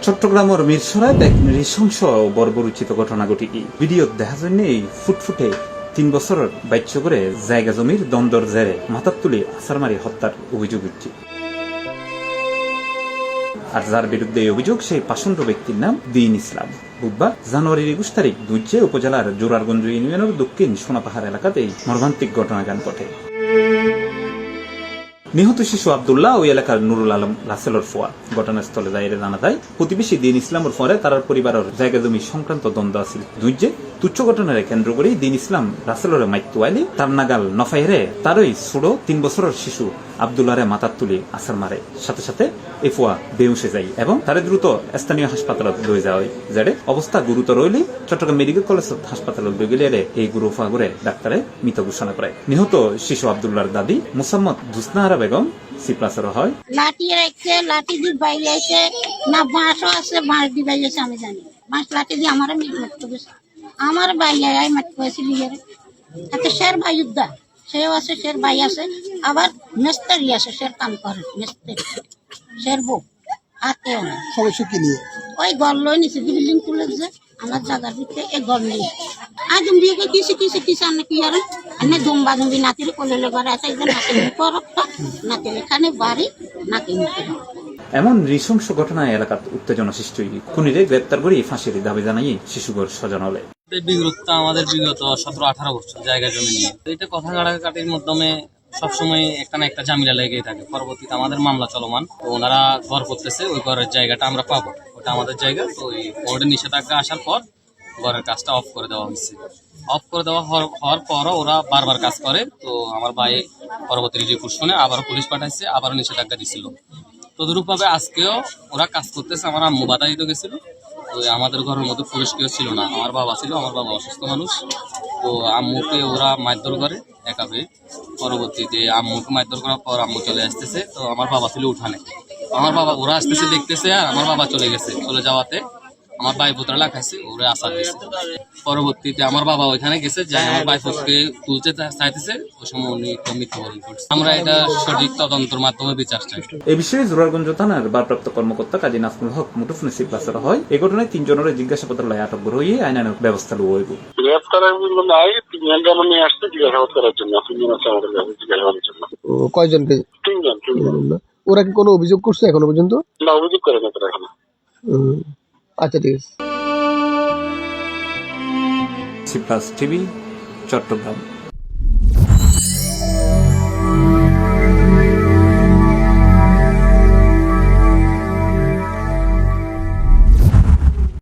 চট্টগ্রামের মিরসরায় এক নৃশংস ও বর্বরোচিত ঘটনা ঘটি ভিডিও দেখা জন্য এই ফুটফুটে 3 বছরের বাচ্চা করে জায়গা জমির দ্বন্দ্বর জেরে মাথার তুলে আছাড় মারি হত্যার অভিযোগ উঠছে। আর যার বিরুদ্ধে এই অভিযোগ সেই পাষণ্ড ব্যক্তির নাম দিন ইসলাম। বুধবার জানুয়ারির 21 তারিখ দুইজে উপজেলার জোরারগঞ্জ ইউনিয়নের দক্ষিণ সোনাপাহাড় এলাকাতেই মর্মান্তিক ঘটনাগান ঘটে। নিহত শিশু আব্দুল্লাহ ওই এলাকার নুরুল আলম রাসেলর ফোয়া। ঘটনাস্থলে যাইরে জানা যায় প্রতিবেশী দিন ইসলামের পরে তার পরিবারের জায়গা জমি সংক্রান্ত দ্বন্দ্ব আছিল। দুইজে তুচ্ছ ঘটনার কেন্দ্র করে দিন ইসলাম রাসেলরে মাইত্যু আইলে তার নাগাল নফাইরে তারই ছোট 3 বছরের শিশু আব্দুল্লাহরে মাথার তুলে আছাড় মারে। সাথে সাথে এ ফোয়া বেউসে যায় এবং তারে দ্রুত স্থানীয় হাসপাতালত লয়ে যাওয়া হয়। যারে অবস্থা গুরুতর হইলে চট্টগ্রাম মেডিকেল কলেজ হাসপাতালত লয়ে গেলে এই গুরুফা করে ডাক্তারে মৃত ঘোষণা করে। নিহত শিশু আব্দুল্লাহর দাদি মুসাম্মদ দুসনাহারা বেগম সিপ্লাসের হয়। লাঠি রেখে লাঠি দিয়ে বাইরে এসে না বাঁশও আছে, বাঁশ দিয়ে বাইরে এসে আমি জানি বাঁশ লাঠি দিয়ে আমার মারতে গেছে। আমার ভাই মারতে হয়েছিল এত শের ভাই উদ্দা সেও আছে, শের ভাই আছে, আবার মেস্তারি আছে, শের কাম করে মেস্তারি, শের বউ হাতেও না। সমস্যা কি নিয়ে? ওই ঘর লই নিছে বিল্ডিং তুলে যে আমার জায়গার ভিতরে এই ঘর নেই। আজ দিয়ে কিসে আমি কি আর এনে দুম্বা দুম্বি নাতির কোলে ঘরে আছে, একজন নাতি মুখরক্তা নাতির এখানে বাড়ি নাতি মুখে। এমন নৃশংস ঘটনায় এলাকার উত্তেজনা সৃষ্টি হয়ে খুনিরে গ্রেপ্তার করে ফাঁসির দাবি জানাই শিশুগর স্বজন হলে। আমাদের বিগত 17-18 বছর জায়গা জমি নিয়ে এটা কথা কাটাকাটির মাধ্যমে সবসময় একটা না একটা ঝামেলা লেগেই থাকে। পরবর্তীতে আমাদের মামলা চলমান, তো ওনারা ঘর করতেছে, ওই ঘরের জায়গাটা আমরা পাবো, ওটা আমাদের জায়গা। তো ওই বোর্ডের নিষেধাজ্ঞা আসার পর ঘরের কাজটা অফ করে দেওয়া হয়েছে। অফ করে দেওয়া হওয়ার পরও ওরা বারবার কাজ করে। তো আমার ভাই পরবর্তী রিপোর্ট শুনে আবারও পুলিশ পাঠাইছে, আবারও নিষেধাজ্ঞা দিছিল। তদরূপভাবে আজকেও ওরা কাজ করতেছে। আমার আম্মু বাধা দিতে গেছিল। তো আমাদের ঘরের মধ্যে পুলিশ কেউ ছিল না, আমার বাবা ছিল, আমার বাবা অসুস্থ মানুষ। তো আম্মুকে ওরা মারধর করে একাবে। পরবর্তীতে আম্মুকে মারধর করার পর আম্মু চলে আসতেছে। তো আমার বাবা ছিল উঠানে, আমার বাবা ওরা আসতেছে দেখতেছে, আর আমার বাবা চলে গেছে। চলে যাওয়াতে আমার ভাই পুত্র লাগাইছে, ওরা আসার দিয়েছে। পরবর্তীতে আমার বাবা ওইখানে গেছে, যাই আমার ভাই পুত্রকে তুলতে চাইতেছে, ওই সময় উনি মৃত্যুবরণ করছে। আমরা এটা সঠিক তদন্তের মাধ্যমে বিচার চাই। এই বিষয়ে জোরারগঞ্জ থানার ভারপ্রাপ্ত কর্মকর্তা কাজী নাজমুল হক মুঠোফোন সিপ্লাসের হয়। এই ঘটনায় 3 জনের জিজ্ঞাসাপত্র লাই আটক হয়ে আইনানুগ ব্যবস্থা লওয়া হইব। গ্রেফতারের নাই 3 জন নিয়ে আসছে জিজ্ঞাসাবাদ করার জন্য। 3 জন আছে আমাদের কাছে জিজ্ঞাসাবাদের জন্য। কয়জনকে? 3 জন। ওরা কি কোনো অভিযোগ করছে এখনো পর্যন্ত? না, অভিযোগ করে না তারা এখনো। আচ্ছা, ঠিক আছে। C plus TV, Chittagong.